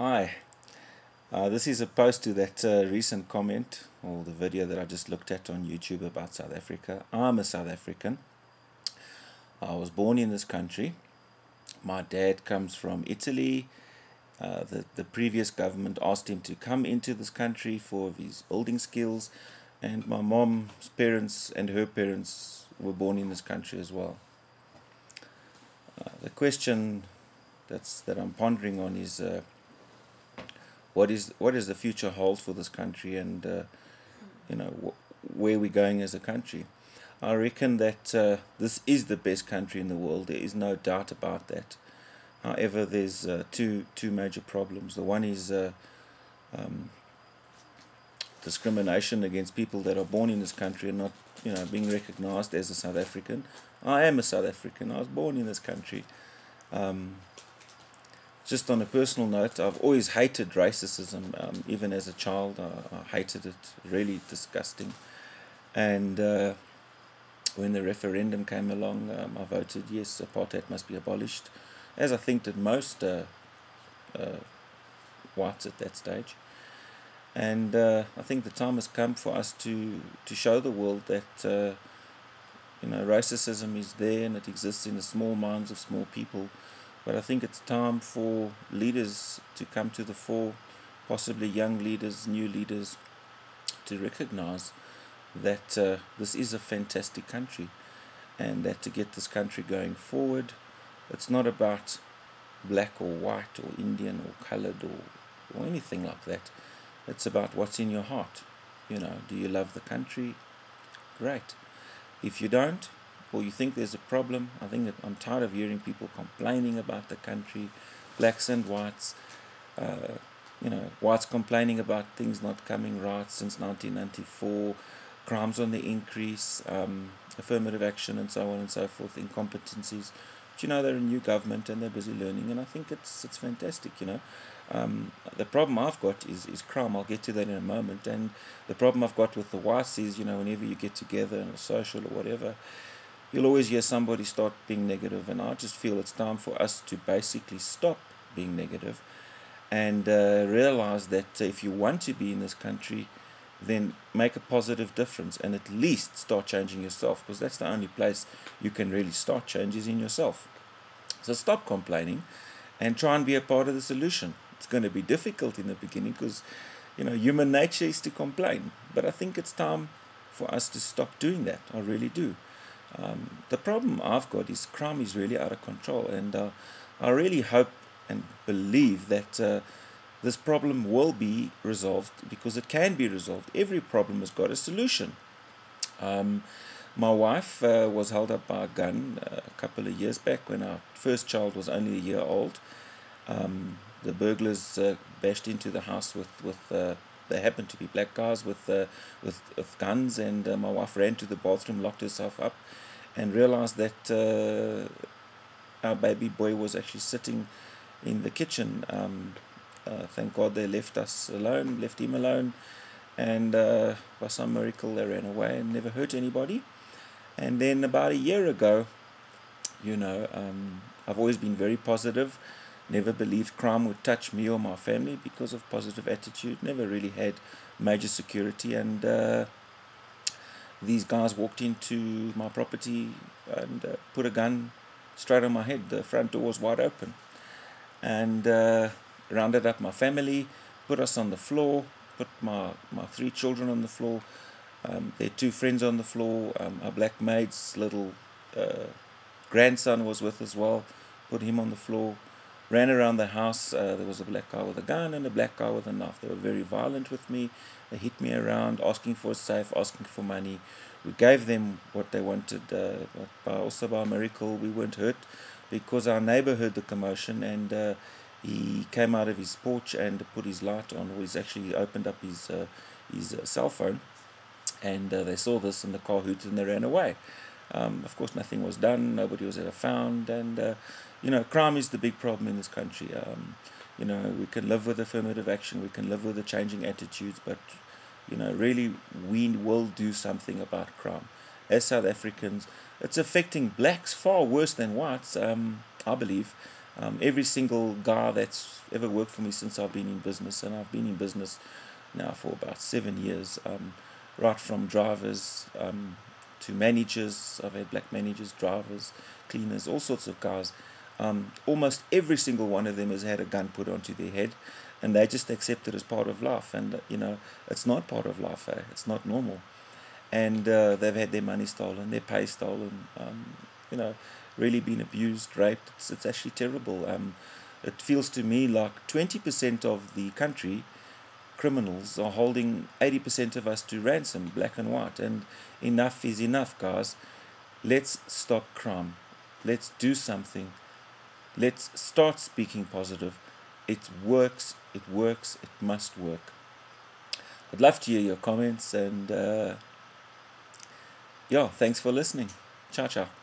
Hi, this is opposed to that recent comment or the video that I just looked at on YouTube about South Africa. I'm a South African. I was born in this country. My dad comes from Italy. The previous government asked him to come into this country for his building skills, and my mom's parents and her parents were born in this country as well. The question that I'm pondering on is what is the future hold for this country, and where we're going as a country. I reckon that this is the best country in the world. There is no doubt about that. However, there's two major problems. The one is discrimination against people that are born in this country and not being recognized as a South African. I am a South African. I was born in this country. Just on a personal note, I've always hated racism. Even as a child, I hated it. Really disgusting. And when the referendum came along, I voted yes, apartheid must be abolished, as I think that most whites at that stage. And I think the time has come for us to show the world that racism is there and it exists in the small minds of small people. But I think it's time for leaders to come to the fore, possibly young leaders, new leaders, to recognize that this is a fantastic country, and that to get this country going forward, it's not about black or white or Indian or colored or anything like that. It's about what's in your heart. Do you love the country? Great. If you don't, or you think there's a problem, I think that I'm tired of hearing people complaining about the country, blacks and whites, whites complaining about things not coming right since 1994, crimes on the increase, affirmative action and so on and so forth, incompetencies. But they're a new government and they're busy learning, and I think it's fantastic. The problem I've got is crime. I'll get to that in a moment. And the problem I've got with the whites is, whenever you get together in a social or whatever, you'll always hear somebody start being negative, and I just feel it's time for us to basically stop being negative and realize that if you want to be in this country, then make a positive difference and at least start changing yourself, because that's the only place you can really start change is in yourself. So stop complaining and try and be a part of the solution. It's going to be difficult in the beginning because human nature is to complain, but I think it's time for us to stop doing that. I really do. The problem I've got is crime is really out of control, and I really hope and believe that this problem will be resolved, because it can be resolved. Every problem has got a solution. My wife was held up by a gun a couple of years back when our first child was only a year old. The burglars bashed into the house with they happened to be black guys with guns, and my wife ran to the bathroom, locked herself up, and realized that our baby boy was actually sitting in the kitchen. Thank God they left him alone, and by some miracle they ran away and never hurt anybody. And then about a year ago, I've always been very positive. Never believed crime would touch me or my family because of positive attitude. Never really had major security, and these guys walked into my property and put a gun straight on my head. The front door was wide open, and rounded up my family, put us on the floor, put my 3 children on the floor, their 2 friends on the floor, our black maid's little grandson was with as well, put him on the floor. Ran around the house. There was a black guy with a gun and a black guy with a knife. They were very violent with me. They hit me around, asking for a safe, asking for money. We gave them what they wanted, but also by a miracle we weren't hurt, because our neighbor heard the commotion, and he came out of his porch and put his light on. Or he's actually opened up his cell phone, and they saw this, and the car hooted and they ran away. Of course, nothing was done. Nobody was ever found, and crime is the big problem in this country. We can live with affirmative action, we can live with the changing attitudes, but really we will do something about crime. As South Africans, it's affecting blacks far worse than whites, I believe. Every single guy that's ever worked for me since I've been in business, and I've been in business now for about 7 years, right from drivers to managers. I've had black managers, drivers, cleaners, all sorts of guys. Almost every single one of them has had a gun put onto their head, and they just accept it as part of life. And it's not part of life. It's not normal. And they've had their money stolen, their pay stolen. You know, really been abused, raped. It's actually terrible. It feels to me like 20% of the country criminals are holding 80% of us to ransom, black and white. And enough is enough, guys. Let's stop crime. Let's do something. Let's start speaking positive. It works. It works. It must work. I'd love to hear your comments, and yeah, thanks for listening. Ciao, ciao.